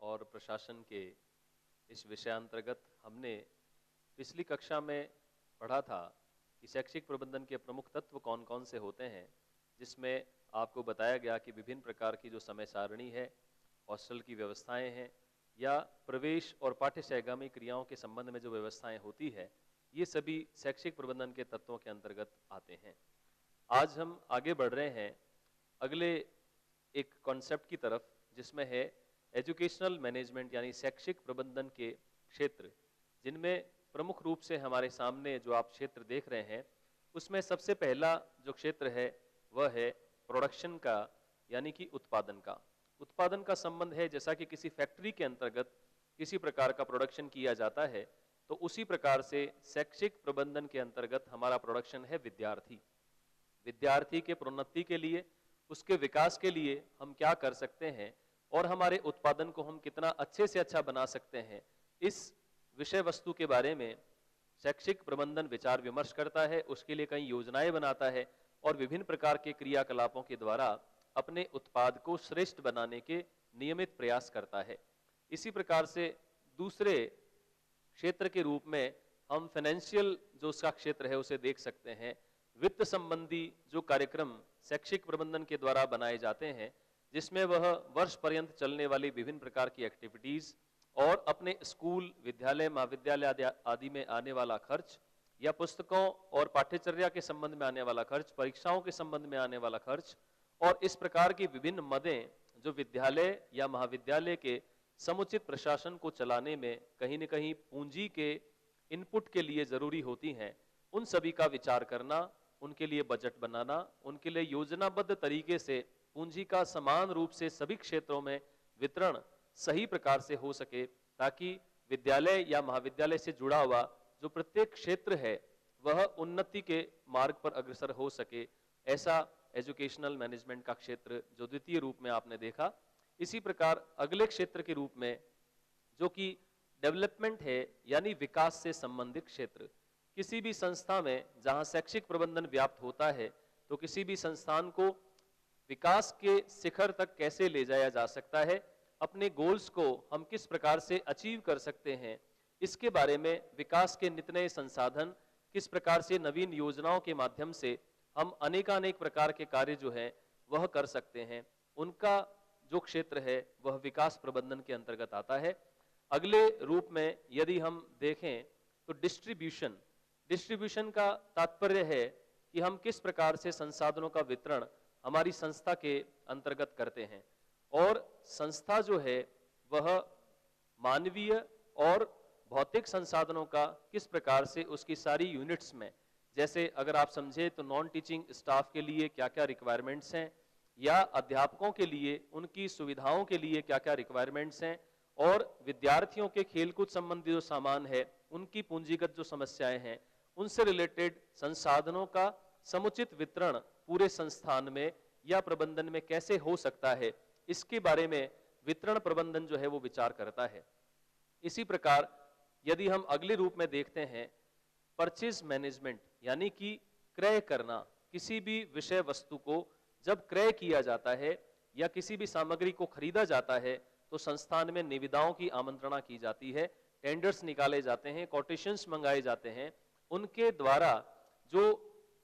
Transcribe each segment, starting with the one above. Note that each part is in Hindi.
और प्रशासन के इस विषयांतर्गत हमने पिछली कक्षा में पढ़ा था कि शैक्षिक प्रबंधन के प्रमुख तत्व कौन कौन से होते हैं, जिसमें आपको बताया गया कि विभिन्न प्रकार की जो समय सारणी है, हॉस्टल की व्यवस्थाएं हैं या प्रवेश और पाठ्य सहगामी क्रियाओं के संबंध में जो व्यवस्थाएं होती है, ये सभी शैक्षिक प्रबंधन के तत्वों के अंतर्गत आते हैं। आज हम आगे बढ़ रहे हैं अगले एक कॉन्सेप्ट की तरफ, जिसमें है एजुकेशनल मैनेजमेंट यानी शैक्षिक प्रबंधन के क्षेत्र, जिनमें प्रमुख रूप से हमारे सामने जो आप क्षेत्र देख रहे हैं, उसमें सबसे पहला जो क्षेत्र है वह है प्रोडक्शन का, यानी कि उत्पादन का। उत्पादन का संबंध है, जैसा कि किसी फैक्ट्री के अंतर्गत किसी प्रकार का प्रोडक्शन किया जाता है, तो उसी प्रकार से शैक्षिक प्रबंधन के अंतर्गत हमारा प्रोडक्शन है विद्यार्थी। विद्यार्थी के प्रोन्नति के लिए, उसके विकास के लिए हम क्या कर सकते हैं और हमारे उत्पादन को हम कितना अच्छे से अच्छा बना सकते हैं, इस विषय वस्तु के बारे में शैक्षिक प्रबंधन विचार विमर्श करता है, उसके लिए कई योजनाएं बनाता है और विभिन्न प्रकार के क्रियाकलापों के द्वारा अपने उत्पाद को श्रेष्ठ बनाने के नियमित प्रयास करता है। इसी प्रकार से दूसरे क्षेत्र के रूप में हम फाइनेंशियल जो उसका क्षेत्र है उसे देख सकते हैं। वित्त संबंधी जो कार्यक्रम शैक्षिक प्रबंधन के द्वारा बनाए जाते हैं, जिसमें वह वर्ष पर्यंत चलने वाली विभिन्न प्रकार की एक्टिविटीज और अपने स्कूल, विद्यालय, महाविद्यालय आदि में आने वाला खर्च या पुस्तकों और पाठ्यचर्या के संबंध में आने वाला खर्च, परीक्षाओं के संबंध में आने वाला खर्च और इस प्रकार की विभिन्न मदें जो विद्यालय या महाविद्यालय के समुचित प्रशासन को चलाने में कहीं न कहीं पूंजी के इनपुट के लिए जरूरी होती हैं, उन सभी का विचार करना, उनके लिए बजट बनाना, उनके लिए योजनाबद्ध तरीके से पूंजी का समान रूप से सभी क्षेत्रों में वितरण सही प्रकार से हो सके, ताकि विद्यालय या महाविद्यालय से जुड़ा हुआ जो प्रत्येक क्षेत्र है वह उन्नति के मार्ग पर अग्रसर हो सके। ऐसा एजुकेशनल मैनेजमेंट का क्षेत्र जो द्वितीय रूप में आपने देखा। इसी प्रकार अगले क्षेत्र के रूप में जो कि डेवलपमेंट है, यानी विकास से संबंधित क्षेत्र। किसी भी संस्था में जहां शैक्षिक प्रबंधन व्याप्त होता है, तो किसी भी संस्थान को विकास के शिखर तक कैसे ले जाया जा सकता है, अपने गोल्स को हम किस प्रकार से अचीव कर सकते हैं, इसके बारे में विकास के नित नए संसाधन, किस प्रकार से नवीन योजनाओं के माध्यम से हम अनेकानेक प्रकार के कार्य जो हैं वह कर सकते हैं, उनका जो क्षेत्र है वह विकास प्रबंधन के अंतर्गत आता है। अगले रूप में यदि हम देखें तो डिस्ट्रीब्यूशन का तात्पर्य है कि हम किस प्रकार से संसाधनों का वितरण हमारी संस्था के अंतर्गत करते हैं, और संस्था जो है वह मानवीय और भौतिक संसाधनों का किस प्रकार से उसकी सारी यूनिट्स में, जैसे अगर आप समझे तो नॉन टीचिंग स्टाफ के लिए क्या क्या रिक्वायरमेंट्स हैं, या अध्यापकों के लिए उनकी सुविधाओं के लिए क्या क्या रिक्वायरमेंट्स हैं, और विद्यार्थियों के खेलकूद संबंधी जो सामान है, उनकी पूंजीगत जो समस्याएं हैं, उनसे रिलेटेड संसाधनों का समुचित वितरण पूरे संस्थान में या प्रबंधन में कैसे हो सकता है, इसके बारे में वितरण प्रबंधन जो है वो विचार करता है। इसी प्रकार यदि हम अगले रूप में देखते हैं परचेज मैनेजमेंट, यानी कि क्रय करना। किसी भी विषय वस्तु को जब क्रय किया जाता है या किसी भी सामग्री को खरीदा जाता है, तो संस्थान में निविदाओं की आमंत्रणा की जाती है, टेंडर्स निकाले जाते हैं, कोटेशंस मंगाए जाते हैं। उनके द्वारा जो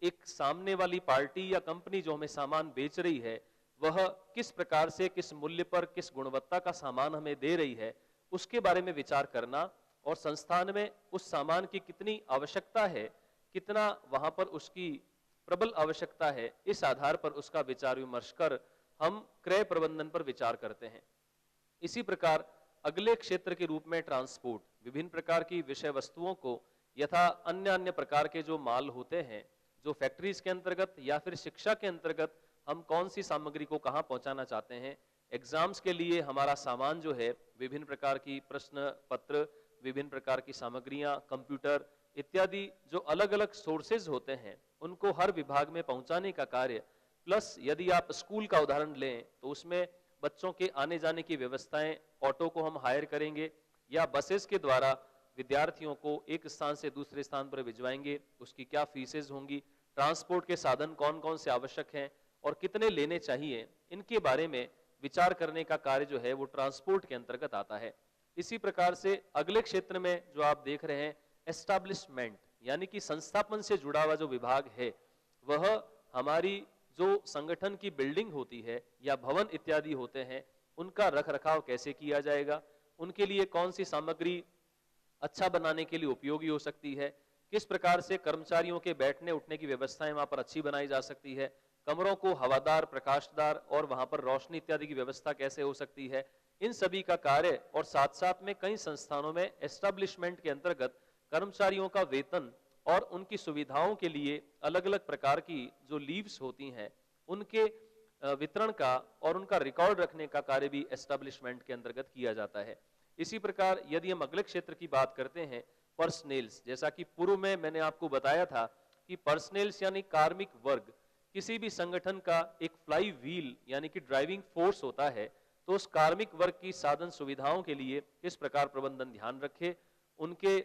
एक सामने वाली पार्टी या कंपनी जो हमें सामान बेच रही है, वह किस प्रकार से, किस मूल्य पर, किस गुणवत्ता का सामान हमें दे रही है, उसके बारे में विचार करना, और संस्थान में उस सामान की कितनी आवश्यकता है, कितना वहां पर उसकी प्रबल आवश्यकता है, इस आधार पर उसका विचार विमर्श कर हम क्रय प्रबंधन पर विचार करते हैं। इसी प्रकार अगले क्षेत्र के रूप में ट्रांसपोर्ट, विभिन्न प्रकार की विषय वस्तुओं को यथा अन्य अन्य प्रकार के जो माल होते हैं, जो फैक्ट्रीज के अंतर्गत या फिर शिक्षा के अंतर्गत हम कौन सी सामग्री को कहां पहुंचाना चाहते हैं। एग्जाम्स के लिए हमारा सामान जो है, विभिन्न प्रकार की प्रश्न पत्र, विभिन्न प्रकार की सामग्रियां, कंप्यूटर इत्यादि जो अलग अलग सोर्सेज होते हैं, उनको हर विभाग में पहुंचाने का कार्य, प्लस यदि आप स्कूल का उदाहरण लें तो उसमें बच्चों के आने जाने की व्यवस्थाएं, ऑटो को हम हायर करेंगे या बसेस के द्वारा विद्यार्थियों को एक स्थान से दूसरे स्थान पर भिजवाएंगे, उसकी क्या फीसेज होंगी, ट्रांसपोर्ट के साधन कौन कौन से आवश्यक हैं और कितने लेने चाहिए, इनके बारे में विचार करने का कार्य जो है वो ट्रांसपोर्ट के अंतर्गत आता है। इसी प्रकार से अगले क्षेत्र में जो आप देख रहे हैं एस्टैब्लिशमेंट, यानी कि संस्थापन से जुड़ा हुआ जो विभाग है, वह हमारी जो संगठन की बिल्डिंग होती है या भवन इत्यादि होते हैं, उनका रखरखाव कैसे किया जाएगा, उनके लिए कौन सी सामग्री अच्छा बनाने के लिए उपयोगी हो सकती है, किस प्रकार से कर्मचारियों के बैठने उठने की व्यवस्थाएं वहां पर अच्छी बनाई जा सकती है, कमरों को हवादार, प्रकाशदार और वहां पर रोशनी इत्यादि की व्यवस्था कैसे हो सकती है, इन सभी का कार्य। और साथ साथ में कई संस्थानों में एस्टैब्लिशमेंट के अंतर्गत कर्मचारियों का वेतन और उनकी सुविधाओं के लिए अलग अलग प्रकार की जो लीव्स होती हैं उनके वितरण का और उनका रिकॉर्ड रखने का कार्य भी एस्टैब्लिशमेंट के अंतर्गत किया जाता है। इसी प्रकार यदि हम अगले क्षेत्र की बात करते हैं पर्सनेल्स, जैसा कि पूर्व में मैंने आपको बताया था कि पर्सनेल्स यानी कार्मिक वर्ग किसी भी संगठन का एक फ्लाई व्हील यानी कि ड्राइविंग फोर्स होता है। तो उस कार्मिक वर्ग की साधन सुविधाओं के लिए किस प्रकार प्रबंधन ध्यान रखे, उनके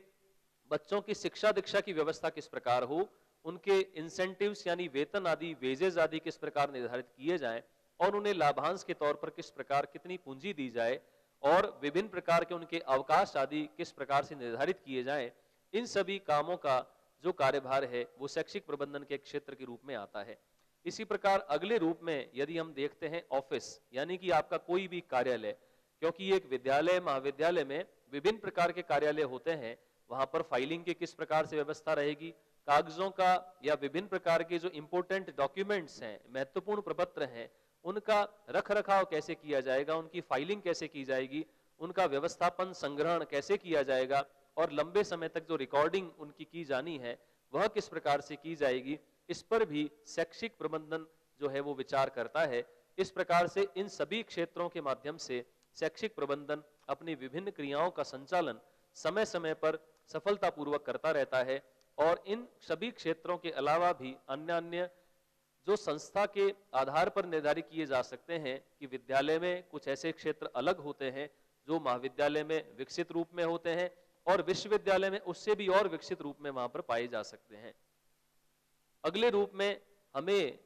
बच्चों की शिक्षा दीक्षा की व्यवस्था किस प्रकार हो, उनके इंसेंटिव्स यानी वेतन आदि, वेजेस आदि किस प्रकार निर्धारित किए जाएं और उन्हें लाभांश के तौर पर किस प्रकार कितनी पूंजी दी जाए और विभिन्न प्रकार के उनके अवकाश आदि किस प्रकार से निर्धारित किए जाएं, इन सभी कामों का जो कार्यभार है वो शैक्षिक प्रबंधन के क्षेत्र के रूप में आता है। इसी प्रकार अगले रूप में यदि हम देखते हैं ऑफिस, यानी कि आपका कोई भी कार्यालय, क्योंकि एक विद्यालय महाविद्यालय में विभिन्न प्रकार के कार्यालय होते हैं, वहां पर फाइलिंग की किस प्रकार से व्यवस्था रहेगी, कागजों का या विभिन्न प्रकार के जो इंपोर्टेंट डॉक्यूमेंट्स हैं, महत्वपूर्ण प्रपत्र हैं, उनका रख रखाव कैसे किया जाएगा, उनकी फाइलिंग कैसे की जाएगी, उनका व्यवस्थापन संग्रहण कैसे किया जाएगा और लंबे समय तक जो रिकॉर्डिंग उनकी की जानी है वह किस प्रकार से की जाएगी, इस पर भी शैक्षिक प्रबंधन जो है वो विचार करता है। इस प्रकार से इन सभी क्षेत्रों के माध्यम से शैक्षिक प्रबंधन अपनी विभिन्न क्रियाओं का संचालन समय समय पर सफलतापूर्वक करता रहता है। और इन सभी क्षेत्रों के अलावा भी अन्य अन्य जो संस्था के आधार पर निर्धारित किए जा सकते हैं कि विद्यालय में कुछ ऐसे क्षेत्र अलग होते हैं जो महाविद्यालय में विकसित रूप में होते हैं और विश्वविद्यालय में उससे भी और विकसित रूप में वहां पर पाए जा सकते हैं। अगले रूप में हमें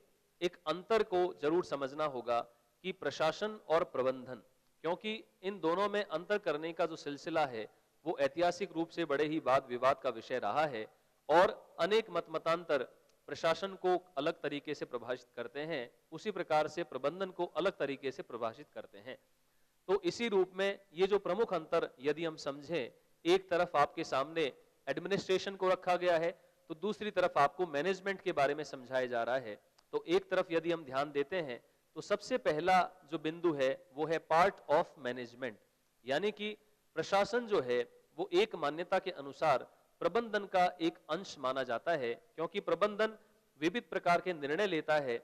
एक अंतर को जरूर समझना होगा कि प्रशासन और प्रबंधन, क्योंकि इन दोनों में अंतर करने का जो सिलसिला है वो ऐतिहासिक रूप से बड़े ही वाद विवाद का विषय रहा है और अनेक मतांतर प्रशासन को अलग तरीके से प्रभाषित करते हैं, उसी प्रकार से प्रबंधन को अलग तरीके से प्रभाषित करते हैं। तो इसी रूप में ये जो प्रमुख अंतर यदि हम समझें, एक तरफ आपके सामने एडमिनिस्ट्रेशन को रखा गया है तो दूसरी तरफ आपको मैनेजमेंट के बारे में समझाया जा रहा है। तो एक तरफ यदि हम ध्यान देते हैं तो सबसे पहला जो बिंदु है वो है पार्ट ऑफ मैनेजमेंट, यानी कि प्रशासन जो है वो एक मान्यता के अनुसार प्रबंधन का एक अंश माना जाता है, क्योंकि प्रबंधन विविध प्रकार के निर्णय लेता है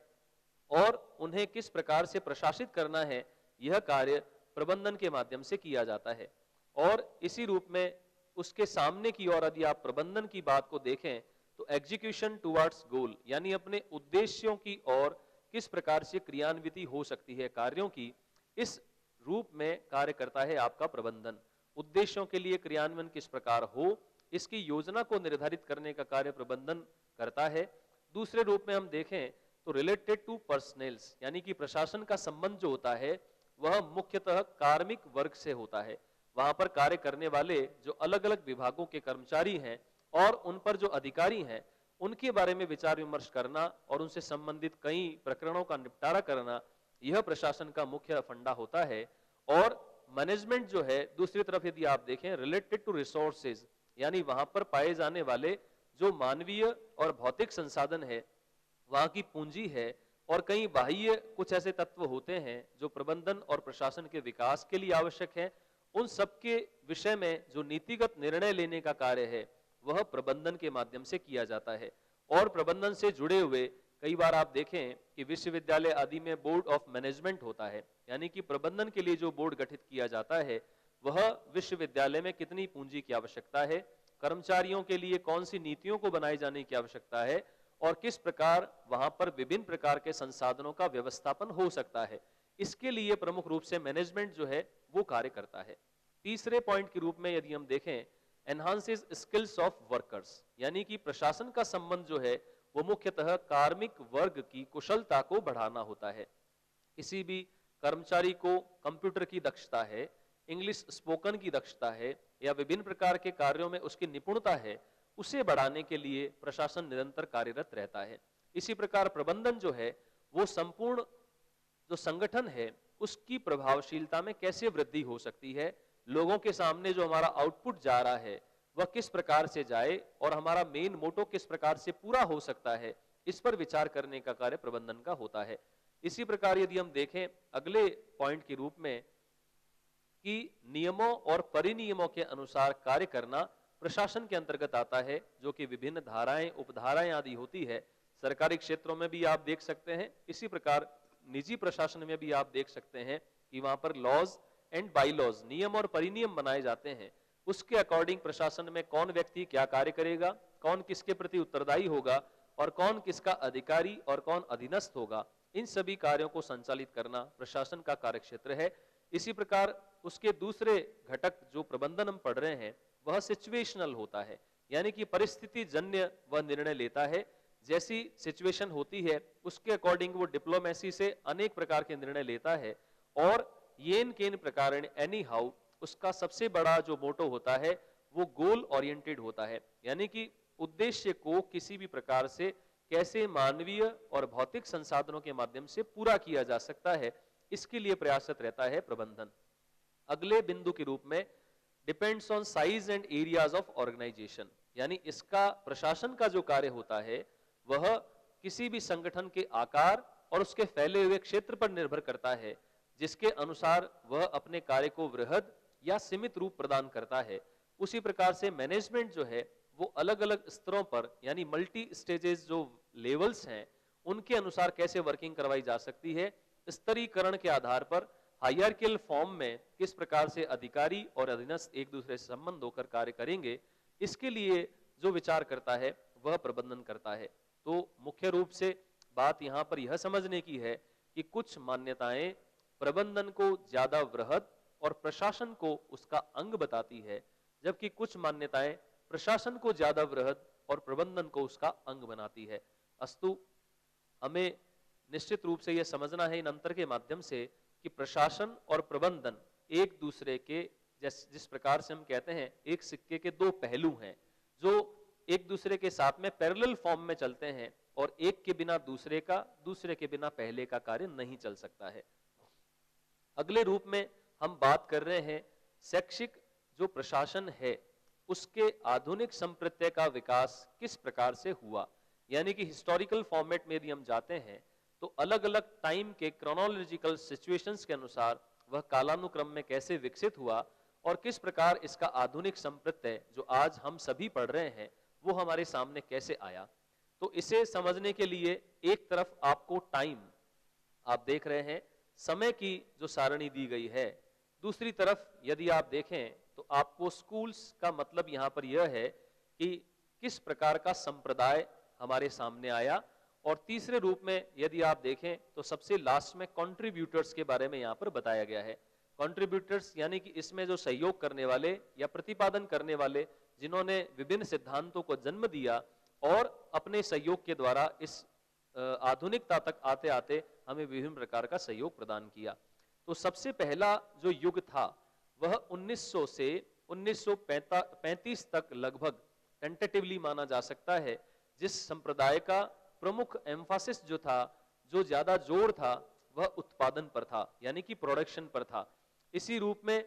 और उन्हें किस प्रकार से प्रशासित करना है यह कार्य प्रबंधन के माध्यम से किया जाता है। और इसी रूप में उसके सामने की ओर यदि आप प्रबंधन की बात को देखें तो एग्जीक्यूशन टुवर्ड्स गोल, यानी अपने उद्देश्यों की ओर किस प्रकार से क्रियान्विति हो सकती है कार्यों की, इस रूप में कार्य करता है आपका प्रबंधन। उद्देश्यों के लिए क्रियान्वयन किस प्रकार हो, इसकी योजना को निर्धारित करने का कार्य प्रबंधन करता है। दूसरे रूप में हम देखें तो रिलेटेड टू पर्सनेल्स, यानी कि प्रशासन का संबंध जो होता है वह मुख्यतः कार्मिक वर्ग से होता है। वहां पर कार्य करने वाले जो अलग अलग विभागों के कर्मचारी हैं और उन पर जो अधिकारी हैं उनके बारे में विचार विमर्श करना और उनसे संबंधित कई प्रकरणों का निपटारा करना, यह प्रशासन का मुख्य फंडा होता है। और मैनेजमेंट जो है दूसरी तरफ यदि आप देखें रिलेटेड टू रिसोर्सेज, यानी वहां पर पाए जाने वाले जो मानवीय और भौतिक संसाधन है, वहां की पूंजी है और कई बाह्य कुछ ऐसे तत्व होते हैं जो प्रबंधन और प्रशासन के विकास के लिए आवश्यक है, उन सबके विषय में जो नीतिगत निर्णय लेने का कार्य है वह प्रबंधन के माध्यम से किया जाता है। और प्रबंधन से जुड़े हुए कई बार आप देखें कि विश्वविद्यालय आदि में बोर्ड ऑफ मैनेजमेंट होता है, यानी कि प्रबंधन के लिए जो बोर्ड गठित किया जाता है वह विश्वविद्यालय में कितनी पूंजी की आवश्यकता है, कर्मचारियों के लिए कौन सी नीतियों को बनाए जाने की आवश्यकता है और किस प्रकार वहां पर विभिन्न प्रकार के संसाधनों का व्यवस्थापन हो सकता है, इसके लिए प्रमुख रूप से मैनेजमेंट जो है वो कार्य करता है। तीसरे पॉइंट के रूप में यदि हम देखें एनहांसेस स्किल्स ऑफ वर्कर्स, यानी कि प्रशासन का संबंध जो है वो मुख्यतः कार्मिक वर्ग की कुशलता को बढ़ाना होता है। किसी भी कर्मचारी को कंप्यूटर की दक्षता है, इंग्लिश स्पोकन की दक्षता है या विभिन्न प्रकार के कार्यों में उसकी निपुणता है, उसे बढ़ाने के लिए प्रशासन निरंतर कार्यरत रहता है। इसी प्रकार प्रबंधन जो है वो संपूर्ण जो संगठन है उसकी प्रभावशीलता में कैसे वृद्धि हो सकती है, लोगों के सामने जो हमारा आउटपुट जा रहा है वह किस प्रकार से जाए और हमारा मेन मोटो किस प्रकार से पूरा हो सकता है, इस पर विचार करने का कार्य प्रबंधन का होता है। इसी प्रकार यदि हम देखें अगले पॉइंट के रूप में कि नियमों और परिनियमों के अनुसार कार्य करना प्रशासन के अंतर्गत आता है, जो कि विभिन्न धाराएं उपधाराएं आदि होती है। सरकारी क्षेत्रों में भी आप देख सकते हैं, इसी प्रकार निजी प्रशासन में भी आप देख सकते हैं कि वहां पर लॉज एंड बाईलॉज नियम और परिनियम बनाए जाते हैं। उसके अकॉर्डिंग प्रशासन में कौन व्यक्ति क्या कार्य करेगा, कौन किसके प्रति उत्तरदायी होगा और कौन किसका अधिकारी और कौन अधीनस्थ होगा, इन सभी कार्यों को संचालित करना प्रशासन का कार्यक्षेत्र है। इसी प्रकार उसके दूसरे घटक जो प्रबंधन हम पढ़ रहे हैं वह सिचुएशनल होता है, यानी कि परिस्थिति जन्य वह निर्णय लेता है। जैसी सिचुएशन होती है उसके अकॉर्डिंग वो डिप्लोमेसी से अनेक प्रकार के निर्णय लेता है और येन केन प्रकारेण एनी हाउ उसका सबसे बड़ा जो मोटो होता है वो गोल ओरिएंटेड होता है, यानी कि उद्देश्य को किसी भी प्रकार से कैसे मानवीय और भौतिक संसाधनों के माध्यम से पूरा किया जा सकता है, इसके लिए प्रयासरत रहता है प्रबंधन। अगले बिंदु के रूप में depends on size and areas of organisation, यानी इसका प्रशासन का जो कार्य होता है वह किसी भी संगठन के आकार और उसके फैले हुए क्षेत्र पर निर्भर करता है, जिसके अनुसार वह अपने कार्य को वृहद या सीमित रूप प्रदान करता है। उसी प्रकार से मैनेजमेंट जो है वो अलग अलग स्तरों पर, यानी मल्टी स्टेजेस जो लेवल्स हैं उनके अनुसार कैसे वर्किंग करवाई जा सकती है। स्तरीकरण के आधार पर हायरार्कियल फॉर्म में किस प्रकार से अधिकारी और अधीनस्थ एक दूसरे से संबंध होकर कार्य करेंगे, इसके लिए जो विचार करता है वह प्रबंधन करता है। तो मुख्य रूप से बात यहाँ पर यह समझने की है कि कुछ मान्यताएं प्रबंधन को ज्यादा वृहद और प्रशासन को उसका अंग बताती है, जबकि कुछ मान्यताएं प्रशासन को ज्यादा वृहद और प्रबंधन को उसका अंग बनाती है। अस्तु हमें निश्चित रूप से यह समझना है इन अंतर के माध्यम से कि प्रशासन और प्रबंधन एक दूसरे के जिस प्रकार से हम कहते हैं एक सिक्के के दो पहलू हैं, जो एक दूसरे के साथ में पैरेलल फॉर्म में चलते हैं और एक के बिना दूसरे का, दूसरे के बिना पहले का कार्य नहीं चल सकता है। अगले रूप में हम बात कर रहे हैं शैक्षिक जो प्रशासन है उसके आधुनिक संप्रत्यय का विकास किस प्रकार से हुआ, यानी कि हिस्टोरिकल फॉर्मेट में यदि हम जाते हैं तो अलग अलग टाइम के क्रोनोलॉजिकल सिचुएशंस के अनुसार वह कालानुक्रम में कैसे विकसित हुआ और किस प्रकार इसका आधुनिक संप्रत्यय जो आज हम सभी पढ़ रहे हैं वो हमारे सामने कैसे आया। तो इसे समझने के लिए एक तरफ आपको टाइम, आप देख रहे हैं समय की जो सारणी दी गई है, दूसरी तरफ यदि आप देखें तो आपको स्कूल्स का मतलब यहां पर यह है कि किस प्रकार का संप्रदाय हमारे सामने आया, और तीसरे रूप में यदि आप देखें तो सबसे लास्ट में कंट्रीब्यूटर्स के बारे में यहां पर बताया गया है। कंट्रीब्यूटर्स यानी कि इसमें जो सहयोग करने वाले या प्रतिपादन करने वाले, जिन्होंने विभिन्न सिद्धांतों को जन्म दिया और अपने सहयोग के द्वारा इस आधुनिकता तक आते आते हमें विभिन्न प्रकार का सहयोग प्रदान किया। तो सबसे पहला जो युग था वह 1900 से 1935 तक लगभग टेंटेटिवली माना जा सकता है, जिस संप्रदाय का प्रमुख एम्फासिस जो था, जो ज्यादा जोर था वह उत्पादन पर था, यानी कि प्रोडक्शन पर था। इसी रूप में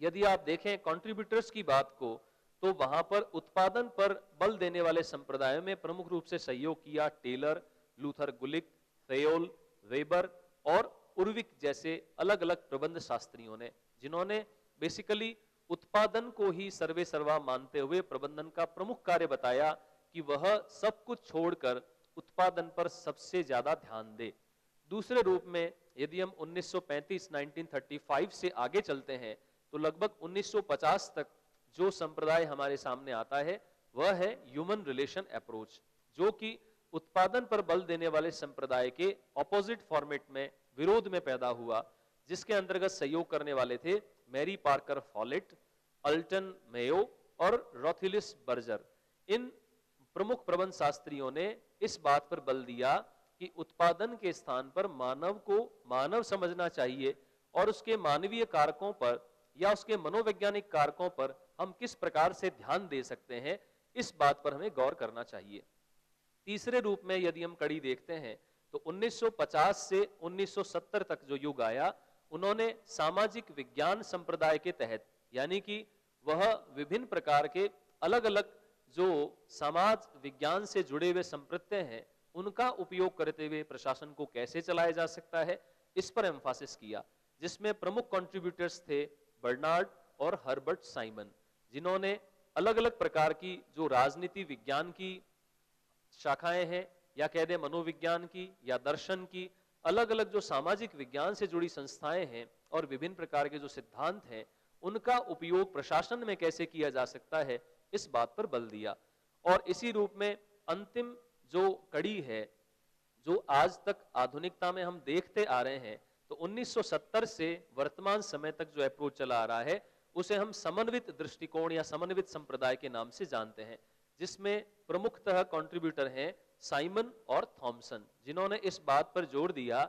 यदि आप देखें कंट्रीब्यूटर्स की बात को तो वहां पर उत्पादन पर बल देने वाले संप्रदायों में प्रमुख रूप से सहयोग किया टेलर, लूथर गुलिक, फेयोल, वेबर और उर्विक जैसे अलग अलग प्रबंध शास्त्रियों ने, जिन्होंने बेसिकली उत्पादन को ही सर्वे सर्वा मानते हुए प्रबंधन का प्रमुख कार्य बताया कि वह सब कुछ छोड़कर उत्पादन पर सबसे ज्यादा ध्यान दे। दूसरे रूप में यदि हम 1935 से आगे चलते हैं तो लगभग 1950 तक जो संप्रदाय हमारे सामने आता है वह है ह्यूमन रिलेशन अप्रोच, जो कि उत्पादन पर बल देने वाले संप्रदाय के ऑपोजिट फॉर्मेट में विरोध में पैदा हुआ, जिसके अंतर्गत सहयोग करने वाले थे Mary Parker Follett, Elton Mayo और रोथिलिस बर्जर। इन प्रमुख प्रबंध शास्त्रियों ने इस बात पर बल दिया कि उत्पादन के स्थान पर मानव को मानव समझना चाहिए और उसके मानवीय कारकों पर या उसके मनोवैज्ञानिक कारकों पर हम किस प्रकार से ध्यान दे सकते हैं, इस बात पर हमें गौर करना चाहिए। तीसरे रूप में यदि हम कड़ी देखते हैं तो 1950 से 1970 तक जो युग आया, उन्होंने सामाजिक विज्ञान संप्रदाय के तहत, यानी कि वह विभिन्न प्रकार के अलग अलग जो समाज विज्ञान से जुड़े हुए संप्रत्यय हैं, उनका उपयोग करते हुए प्रशासन को कैसे चलाया जा सकता है, इस पर एम्फासिस किया, जिसमें प्रमुख कंट्रीब्यूटर्स थे बर्नार्ड और हर्बर्ट साइमन, जिन्होंने अलग अलग प्रकार की जो राजनीति विज्ञान की शाखाएं हैं या कह दें मनोविज्ञान की या दर्शन की, अलग अलग जो सामाजिक विज्ञान से जुड़ी संस्थाएं हैं और विभिन्न प्रकार के जो सिद्धांत हैं, उनका उपयोग प्रशासन में कैसे किया जा सकता है, इस बात पर बल दिया। और इसी रूप में अंतिम जो कड़ी है, जो आज तक आधुनिकता में हम देखते आ रहे हैं, तो 1970 से वर्तमान समय तक जो अप्रोच चला आ रहा है, उसे हम समन्वित दृष्टिकोण या समन्वित संप्रदाय के नाम से जानते हैं, जिसमें प्रमुखतः कंट्रीब्यूटर हैं साइमन और थॉमसन, जिन्होंने इस बात पर जोर दिया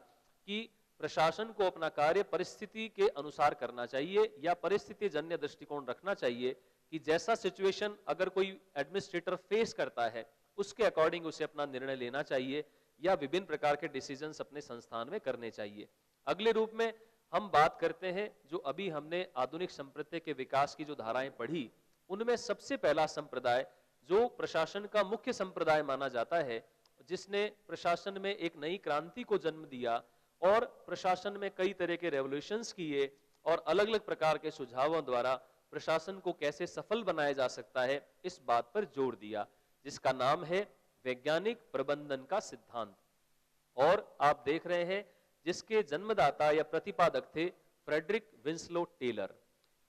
कि प्रशासन को अपना कार्य परिस्थिति के अनुसार करना चाहिए या परिस्थिति जन्य दृष्टिकोण रखना चाहिए कि जैसा सिचुएशन अगर कोई एडमिनिस्ट्रेटर फेस करता है, उसके अकॉर्डिंग उसे अपना निर्णय लेना चाहिए या विभिन्न प्रकार के डिसीजंस अपने संस्थान में करने चाहिए। अगले रूप में हम बात करते हैं, जो अभी हमने आधुनिक संप्रदाय के विकास की जो धाराएं पढ़ी, उनमें सबसे पहला संप्रदाय जो प्रशासन का मुख्य संप्रदाय माना जाता है, जिसने प्रशासन में एक नई क्रांति को जन्म दिया और प्रशासन में कई तरह के रेवोल्यूशंस किए और अलग अलग प्रकार के सुझावों द्वारा प्रशासन को कैसे सफल बनाया जा सकता है, इस बात पर जोर दिया, जिसका नाम है वैज्ञानिक प्रबंधन का सिद्धांत। और आप देख रहे हैं जिसके जन्मदाता या प्रतिपादक थे फ्रेडरिक विंसलो टेलर।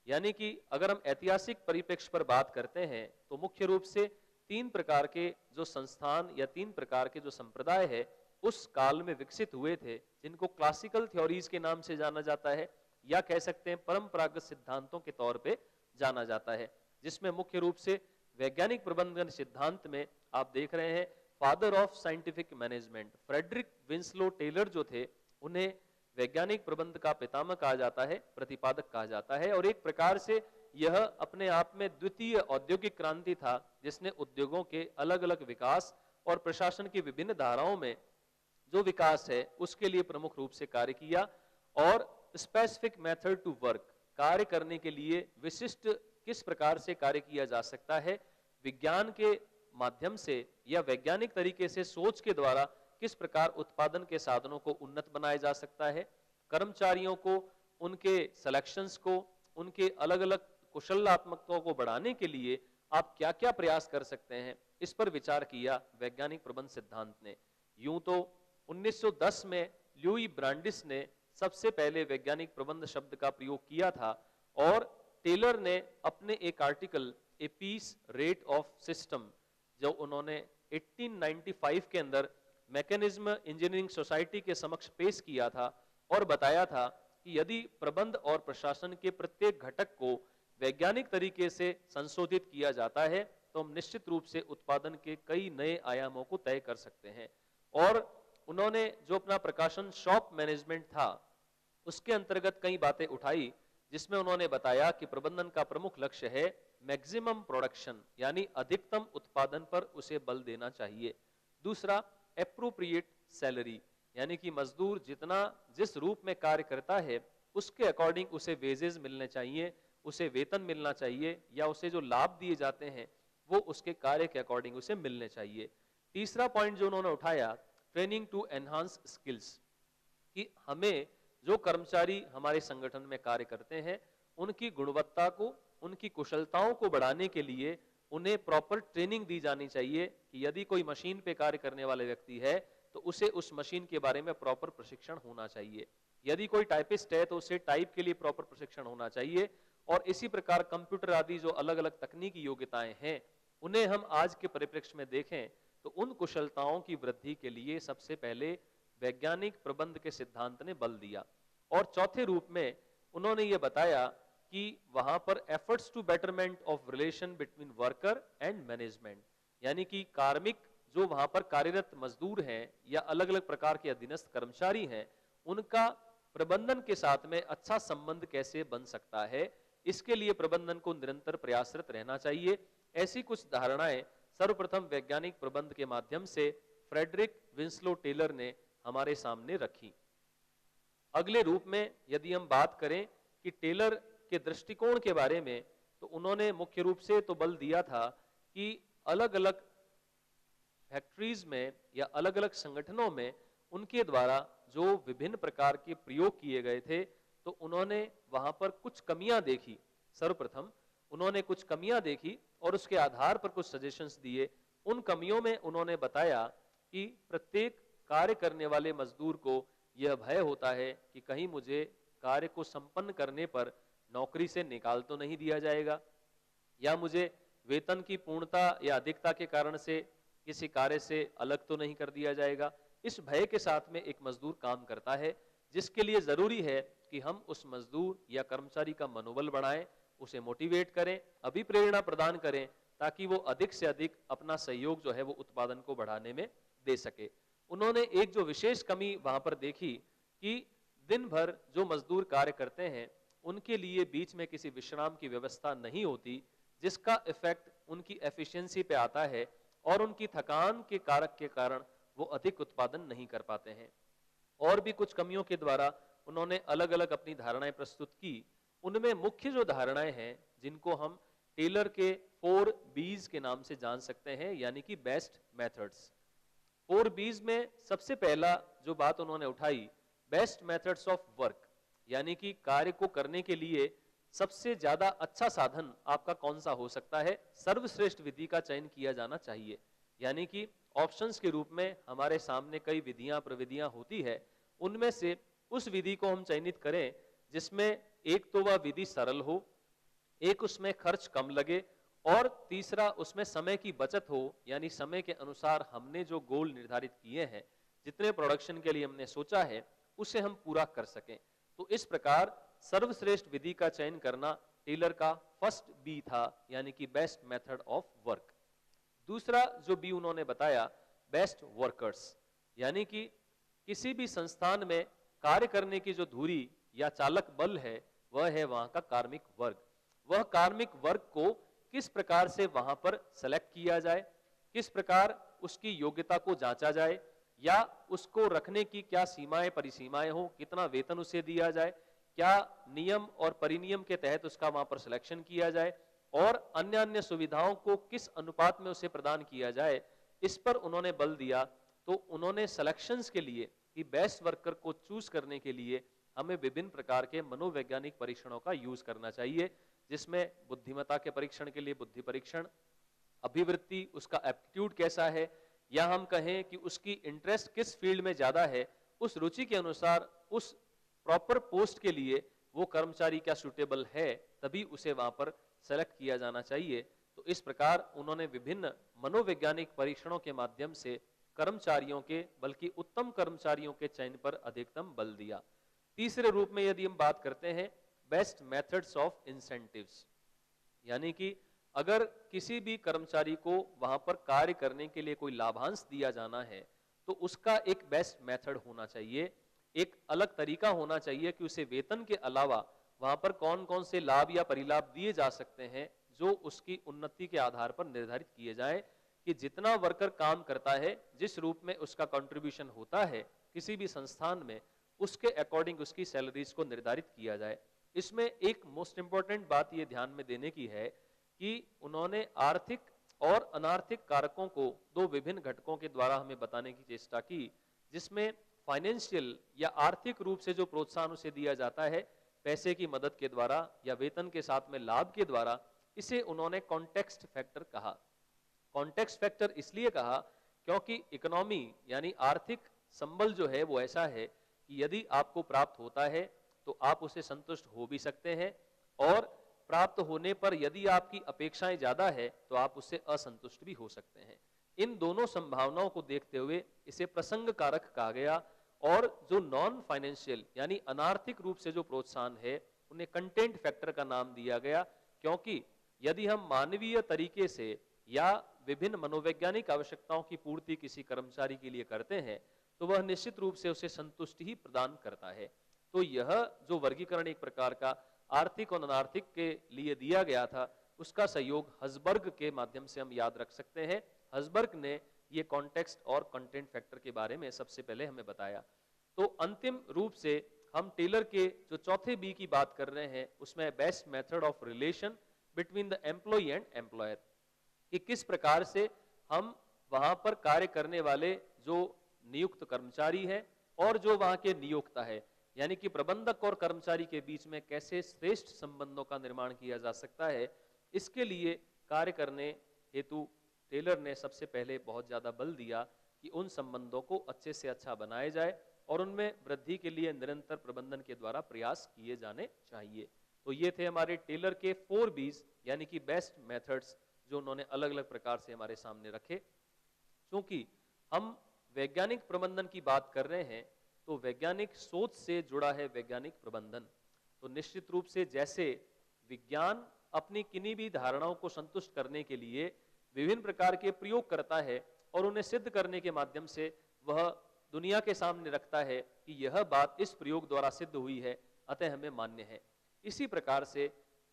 यानी कि अगर हम ऐतिहासिक परिप्रेक्ष्य पर बात करते हैं तो मुख्य रूप से तीन प्रकार के जो संस्थान या तीन प्रकार के जो संप्रदाय है उस काल में विकसित हुए थे, जिनको क्लासिकल थ्योरीज के नाम से जाना जाता है या कह सकते हैं परंपरागत सिद्धांतों के तौर पे जाना जाता है, जिसमें मुख्य रूप से वैज्ञानिक प्रबंधन सिद्धांत में आप देख रहे हैं father of scientific management Frederick Winslow Taylor जो थे, उन्हें वैज्ञानिक प्रबंध का पितामह कहा जाता है, प्रतिपादक कहा जाता है। और एक प्रकार से यह अपने आप में द्वितीय औद्योगिक क्रांति था, जिसने उद्योगों के अलग अलग विकास और प्रशासन की विभिन्न धाराओं में जो विकास है उसके लिए प्रमुख रूप से कार्य किया। और स्पेसिफिक मेथड टू वर्क, कार्य करने के लिए विशिष्ट किस प्रकार से कार्य किया जा सकता है, विज्ञान के माध्यम से या वैज्ञानिक तरीके से सोच के द्वारा किस प्रकार उत्पादन के साधनों को उन्नत बनाया जा सकता है, कर्मचारियों को, उनके सिलेक्शंस को, उनके अलग अलग कुशलात्मकताओं को बढ़ाने के लिए आप क्या क्या प्रयास कर सकते हैं, इस पर विचार किया वैज्ञानिक प्रबंध सिद्धांत ने। यूं तो 1910 में ल्यूई ब्रांडिस ने सबसे पहले वैज्ञानिक प्रबंध शब्द का प्रयोग किया था और टेलर ने अपने एक article a piece rate of system जो उन्होंने 1895 के अंदर मैकेनिज्म इंजीनियरिंग सोसाइटी के समक्ष पेश किया था और बताया था कि यदि प्रबंध और प्रशासन के प्रत्येक घटक को वैज्ञानिक तरीके से संशोधित किया जाता है तो हम निश्चित रूप से उत्पादन के कई नए आयामों को तय कर सकते हैं। और उन्होंने जो अपना प्रकाशन शॉप मैनेजमेंट था उसके अंतर्गत कई बातें उठाई, जिसमें उन्होंने बताया कि प्रबंधन का प्रमुख लक्ष्य है मैक्सिमम प्रोडक्शन, यानी अधिकतम उत्पादन पर उसे बल देना चाहिए। दूसरा, एप्रोप्रिएट सैलरी, यानी कि मजदूर जितना जिस रूप में कार्य करता है उसके अकॉर्डिंग उसे वेजेस मिलने चाहिए, उसे वेतन मिलना चाहिए या उसे जो लाभ दिए जाते हैं वो उसके कार्य के अकॉर्डिंग उसे मिलने चाहिए। तीसरा पॉइंट जो उन्होंने उठाया, ट्रेनिंग टू एनहांस स्किल्स, कि हमें जो कर्मचारी हमारे संगठन में कार्य करते हैं उनकी गुणवत्ता को, उनकी कुशलताओं को बढ़ाने के लिए उन्हें प्रॉपर ट्रेनिंग दी जानी चाहिए कि यदि कोई मशीन पे कार्य करने वाला व्यक्ति है तो उसे उस मशीन के बारे में प्रॉपर प्रशिक्षण होना चाहिए। यदि कोई टाइपिस्ट है तो उसे टाइप के लिए प्रॉपर प्रशिक्षण होना चाहिए। और इसी प्रकार कंप्यूटर आदि जो अलग अलग तकनीकी योग्यताएं हैं उन्हें हम आज के परिप्रेक्ष्य में देखें तो उन कुशलताओं की वृद्धि के लिए सबसे पहले वैज्ञानिक प्रबंध के सिद्धांत ने बल दिया। और चौथे रूप में उन्होंने ये बताया कि वहां पर efforts to betterment of relation between worker and management, यानी कि कार्मिक जो वहां पर कार्यरत मजदूर हैं या अलग अलग प्रकार के अधीनस्थ कर्मचारी हैं, उनका प्रबंधन के साथ में अच्छा संबंध कैसे बन सकता है, इसके लिए प्रबंधन को निरंतर प्रयासरत रहना चाहिए। ऐसी कुछ धारणाएं सर्वप्रथम वैज्ञानिक प्रबंध के माध्यम से फ्रेडरिक विंस्लो टेलर ने हमारे सामने रखी। अगले रूप में यदि हम बात करें कि टेलर के दृष्टिकोण के बारे में, तो उन्होंने मुख्य रूप से तो बल दिया था कि अलग अलग फैक्ट्रीज में या अलग अलग संगठनों में उनके द्वारा जो विभिन्न प्रकार के प्रयोग किए गए थे, तो उन्होंने वहां पर कुछ कमियां देखी। सर्वप्रथम उन्होंने कुछ कमियां देखी और उसके आधार पर कुछ सजेशंस दिए। उन कमियों में उन्होंने बताया कि प्रत्येक कार्य करने वाले मजदूर को यह भय होता है कि कहीं मुझे कार्य को संपन्न करने पर नौकरी से निकाल तो नहीं दिया जाएगा, या मुझे वेतन की पूर्णता या अधिकता के कारण से किसी कार्य से अलग तो नहीं कर दिया जाएगा। इस भय के साथ में एक मजदूर काम करता है, जिसके लिए जरूरी है कि हम उस मजदूर या कर्मचारी का मनोबल बढ़ाएं, उसे मोटिवेट करें, अभिप्रेरणा प्रदान करें, ताकि वो अधिक से अधिक अपना सहयोग जो है वो उत्पादन को बढ़ाने में दे सके। उन्होंने एक जो विशेष कमी वहां पर देखी कि दिन भर जो मजदूर कार्य करते हैं उनके लिए बीच में किसी विश्राम की व्यवस्था नहीं होती, जिसका इफेक्ट उनकी एफिशिएंसी पे आता है और उनकी थकान के कारक के कारण वो अधिक उत्पादन नहीं कर पाते हैं। और भी कुछ कमियों के द्वारा उन्होंने अलग अलग अपनी धारणाएं प्रस्तुत की। उनमें मुख्य जो धारणाएं हैं जिनको हम टेलर के 4 B's के नाम से जान सकते हैं, यानी कि बेस्ट मेथड्स। 4 B's में सबसे पहला जो बात उन्होंने उठाई, बेस्ट मेथड्स ऑफ वर्क, यानी कि कार्य को करने के लिए सबसे ज्यादा अच्छा साधन आपका कौन सा हो सकता है, सर्वश्रेष्ठ विधि का चयन किया जाना चाहिए। यानी कि ऑप्शंस के रूप में हमारे सामने कई विधियां प्रविधियां होती है, उनमें से उस विधि को हम चयनित करें जिसमें एक तो वह विधि सरल हो, एक उसमें खर्च कम लगे, और तीसरा उसमें समय की बचत हो, यानी समय के अनुसार हमने जो गोल निर्धारित किए हैं, जितने प्रोडक्शन के लिए हमने सोचा है, उसे हम पूरा कर सकें। तो इस प्रकार सर्वश्रेष्ठ विधि का चयन करना टेलर का फर्स्ट बी था, यानी कि बेस्ट मेथड ऑफ वर्क। दूसरा जो बी उन्होंने बताया, बेस्ट वर्कर्स, यानी कि किसी भी संस्थान में कार्य करने की जो धुरी या चालक बल है, वह है वहां का कार्मिक वर्ग। वह कार्मिक वर्ग को किस प्रकार से वहां पर सेलेक्ट किया जाए, किस प्रकार उसकी योग्यता को जांचा जाए, या उसको रखने की क्या सीमाएं परिसीमाएं हो, कितना वेतन उसे दिया जाए, क्या नियम और परिनियम के तहत उसका वहां पर सिलेक्शन किया जाए, और अन्य अन्य सुविधाओं को किस अनुपात में उसे प्रदान किया जाए, इस पर उन्होंने बल दिया। तो उन्होंने सिलेक्शंस के लिए कि बेस्ट वर्कर को चूज करने के लिए हमें विभिन्न प्रकार के मनोवैज्ञानिक परीक्षणों का यूज करना चाहिए, जिसमें बुद्धिमत्ता के परीक्षण के लिए बुद्धि परीक्षण, अभिवृत्ति, उसका एप्टीट्यूड कैसा है, या हम कहें कि उसकी इंटरेस्ट किस फील्ड में ज्यादा है, उस रुचि के अनुसार उस प्रॉपर पोस्ट के लिए वो कर्मचारी क्या सुटेबल है, तभी उसे वहां पर सेलेक्ट किया जाना चाहिए। तो इस प्रकार उन्होंने विभिन्न मनोवैज्ञानिक परीक्षणों के माध्यम से कर्मचारियों के, बल्कि उत्तम कर्मचारियों के चयन पर अधिकतम बल दिया। तीसरे रूप में यदि हम बात करते हैं, बेस्ट मेथड्स ऑफ इंसेंटिव्स, यानी कि अगर किसी भी कर्मचारी को वहां पर कार्य करने के लिए कोई लाभांश दिया जाना है, तो उसका एक बेस्ट मेथड होना चाहिए, एक अलग तरीका होना चाहिए कि उसे वेतन के अलावा वहां पर कौन कौन से लाभ या परिलाभ दिए जा सकते हैं, जो उसकी उन्नति के आधार पर निर्धारित किए जाए, कि जितना वर्कर काम करता है, जिस रूप में उसका कंट्रीब्यूशन होता है किसी भी संस्थान में, उसके अकॉर्डिंग उसकी सैलरीज को निर्धारित किया जाए। इसमें एक मोस्ट इंपॉर्टेंट बात ये ध्यान में देने की है कि उन्होंने आर्थिक और अनार्थिक कारकों को दो विभिन्न घटकों के द्वारा हमें बताने की चेष्टा की, जिसमें फाइनेंशियल या आर्थिक रूप से जो प्रोत्साहन उसे दिया जाता है पैसे की मदद के द्वारा या वेतन के साथ में लाभ के द्वारा, इसे उन्होंने कॉन्टेक्स्ट फैक्टर कहा। कॉन्टेक्स्ट फैक्टर इसलिए कहा क्योंकि इकोनॉमी यानी आर्थिक संबल जो है वो ऐसा है कि यदि आपको प्राप्त होता है तो आप उसे संतुष्ट हो भी सकते हैं, और प्राप्त होने पर यदि आपकी अपेक्षाएं ज्यादा है तो आप उससे असंतुष्ट भी हो सकते हैं। इन दोनों संभावनाओं को देखते हुए इसे प्रसंग कारक कहा गया, और जो नॉन फाइनेंशियल यानी अनार्थिक रूप से जो प्रोत्साहन है उन्हें कंटेंट फैक्टर का नाम दिया गया, क्योंकि यदि हम मानवीय तरीके से या विभिन्न मनोवैज्ञानिक आवश्यकताओं की पूर्ति किसी कर्मचारी के लिए करते हैं, तो वह निश्चित रूप से उसे संतुष्टि ही प्रदान करता है। तो यह जो वर्गीकरण एक प्रकार का आर्थिक और अनार्थिक के लिए दिया गया था, उसका सहयोग हसबर्ग के माध्यम से हम याद रख सकते हैं। हसबर्ग ने ये कॉन्टेक्स्ट और कंटेंट फैक्टर के बारे में सबसे पहले हमें बताया। तो अंतिम रूप से हम टेलर के जो चौथे बी की बात कर रहे हैं, उसमें best method of relation between the employee and employer, कि किस प्रकार से हम वहां पर कार्य करने वाले जो नियुक्त कर्मचारी है और जो वहां के नियोक्ता है, यानी कि प्रबंधक और कर्मचारी के बीच में कैसे श्रेष्ठ संबंधों का निर्माण किया जा सकता है, इसके लिए कार्य करने हेतु टेलर ने सबसे पहले बहुत ज्यादा बल दिया कि उन संबंधों को अच्छे से अच्छा बनाया जाए और उनमें वृद्धि के लिए निरंतर प्रबंधन के द्वारा प्रयास किए जाने चाहिए। तो ये थे हमारे टेलर के 4 बीज, यानी कि बेस्ट मेथड्स, जो उन्होंने अलग अलग प्रकार से हमारे सामने रखे। क्योंकि हम वैज्ञानिक प्रबंधन की बात कर रहे हैं, तो वैज्ञानिक सोच से जुड़ा है वैज्ञानिक प्रबंधन। तो निश्चित रूप से जैसे विज्ञान अपनी किन्हीं भी धारणाओं को संतुष्ट करने के लिए विभिन्न प्रकार के प्रयोग करता है और उन्हें सिद्ध करने के माध्यम से वह दुनिया के सामने रखता है कि यह बात इस प्रयोग द्वारा सिद्ध हुई है, अतः हमें मान्य है। इसी प्रकार से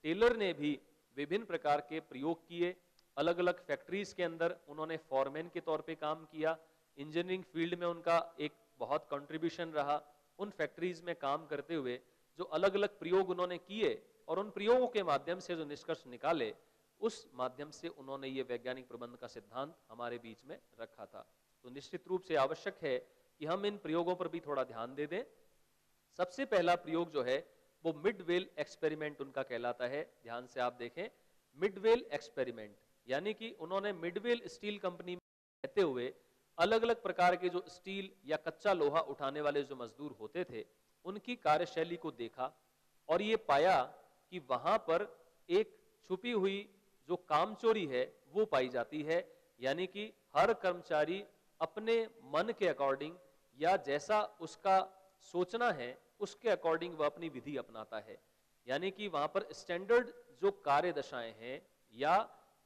टेलर ने भी विभिन्न प्रकार के प्रयोग किए। अलग अलग फैक्ट्रीज के अंदर उन्होंने फॉरमैन के तौर पे काम किया। इंजीनियरिंग फील्ड में उनका एक बहुत कंट्रीब्यूशन रहा। उन फैक्ट्रीज में काम करते हुए जो अलग अलग प्रयोग उन्होंने किए और उन प्रयोगों के माध्यम से जो निष्कर्ष निकाले, उस माध्यम से उन्होंने ये वैज्ञानिक प्रबंध का सिद्धांत हमारे बीच में रखा था। तो निश्चित रूप से आवश्यक है कि हम इन प्रयोगों पर भी थोड़ा ध्यान दे दें। सबसे पहला प्रयोग जो है वो मिडवेल एक्सपेरिमेंट उनका कहलाता है। ध्यान से आप देखें, मिडवेल एक्सपेरिमेंट, यानी कि उन्होंने मिडवेल स्टील कंपनी में रहते हुए अलग अलग प्रकार के जो स्टील या कच्चा लोहा उठाने वाले जो मजदूर होते थे, उनकी कार्यशैली को देखा और ये पाया कि वहां पर एक छुपी हुई जो कामचोरी है वो पाई जाती है। यानी कि हर कर्मचारी अपने मन के अकॉर्डिंग या जैसा उसका सोचना है उसके अकॉर्डिंग वह अपनी विधि अपनाता है। यानी कि वहां पर स्टैंडर्ड जो कार्य दशाएं हैं या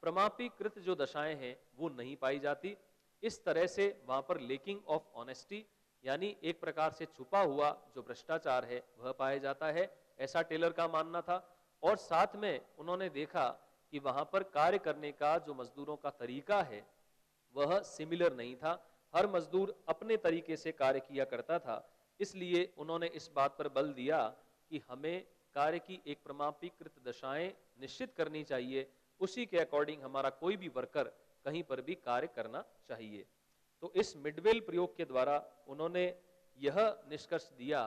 प्रमापीकृत जो दशाएं हैं वो नहीं पाई जाती। इस तरह से वहां पर लेकिंग ऑफ ऑनेस्टी, यानी एक प्रकार से छुपा हुआ जो भ्रष्टाचार है वह पाया जाता है, ऐसा टेलर का मानना था। और साथ में उन्होंने देखा कि वहां पर कार्य करने का जो मजदूरों का तरीका है वह सिमिलर नहीं था। हर मजदूर अपने तरीके से कार्य किया करता था। इसलिए उन्होंने इस बात पर बल दिया कि हमें कार्य की एक प्रमापीकृत दशाएं निश्चित करनी चाहिए, उसी के अकॉर्डिंग हमारा कोई भी वर्कर कहीं पर भी कार्य करना चाहिए। तो इस मिडवेल प्रयोग के द्वारा उन्होंने यह निष्कर्ष दिया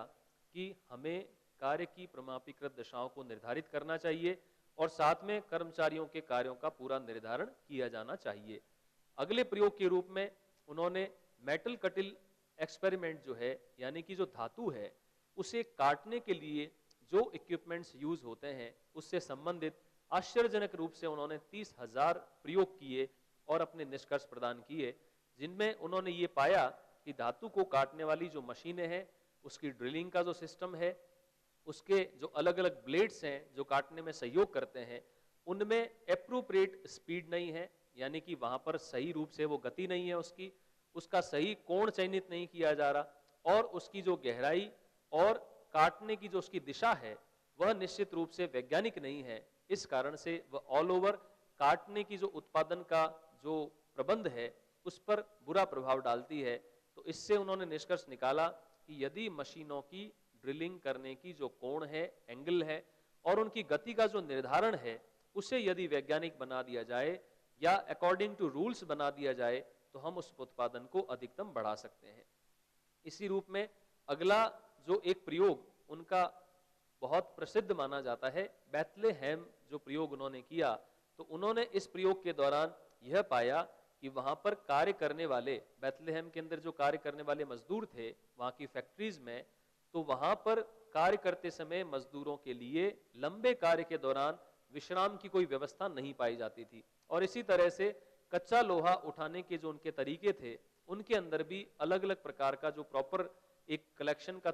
कि हमें कार्य की प्रमापीकृत दशाओं को निर्धारित करना चाहिए और साथ में कर्मचारियों के कार्यों का पूरा निर्धारण किया जाना चाहिए। अगले प्रयोग के रूप में उन्होंने मेटल कटिल एक्सपेरिमेंट जो है, यानी कि जो धातु है उसे काटने के लिए जो इक्विपमेंट्स यूज होते हैं उससे संबंधित आश्चर्यजनक रूप से उन्होंने 30,000 प्रयोग किए और अपने निष्कर्ष प्रदान किए, जिनमें उन्होंने ये पाया कि धातु को काटने वाली जो मशीनें हैं उसकी ड्रिलिंग का जो सिस्टम है, उसके जो अलग अलग ब्लेड्स हैं जो काटने में सहयोग करते हैं, उनमें एप्रोप्रिएट स्पीड नहीं है, यानी कि वहां पर सही रूप से वो गति नहीं है उसका सही कोण चयनित नहीं किया जा रहा, और उसकी जो गहराई और काटने की जो उसकी दिशा है वह निश्चित रूप से वैज्ञानिक नहीं है। इस कारण से वह ऑल ओवर काटने की जो उत्पादन का जो प्रबंध है उस पर बुरा प्रभाव डालती है। तो इससे उन्होंने निष्कर्ष निकाला कि यदि मशीनों की ड्रिलिंग करने की जो कोण है, एंगल है, और उनकी गति का जो निर्धारण है उसे यदि वैज्ञानिक बना दिया जाए या अकॉर्डिंग टू रूल्स बना दिया जाए तो हम उस उत्पादन को अधिकतम बढ़ा सकते हैं। इसी रूप में अगला जो एक प्रयोग उनका बहुत प्रसिद्ध माना जाता है, बेथलेहेम जो प्रयोग उन्होंने किया, तो उन्होंने इस प्रयोग के दौरान यह पाया कि वहां पर कार्य करने वाले, बेथलेहेम के अंदर जो कार्य करने वाले मजदूर थे वहां की फैक्ट्रीज में, तो वहां पर कार्य करते समय मजदूरों के लिए लंबे कार्य के दौरान विश्राम की कोई व्यवस्था नहीं पाई जाती थी। और इसी तरह से कच्चा लोहा उठाने के जो उनके तरीके थे उनके अंदर भी अलग अलग प्रकार का जो प्रॉपर एक कलेक्शन का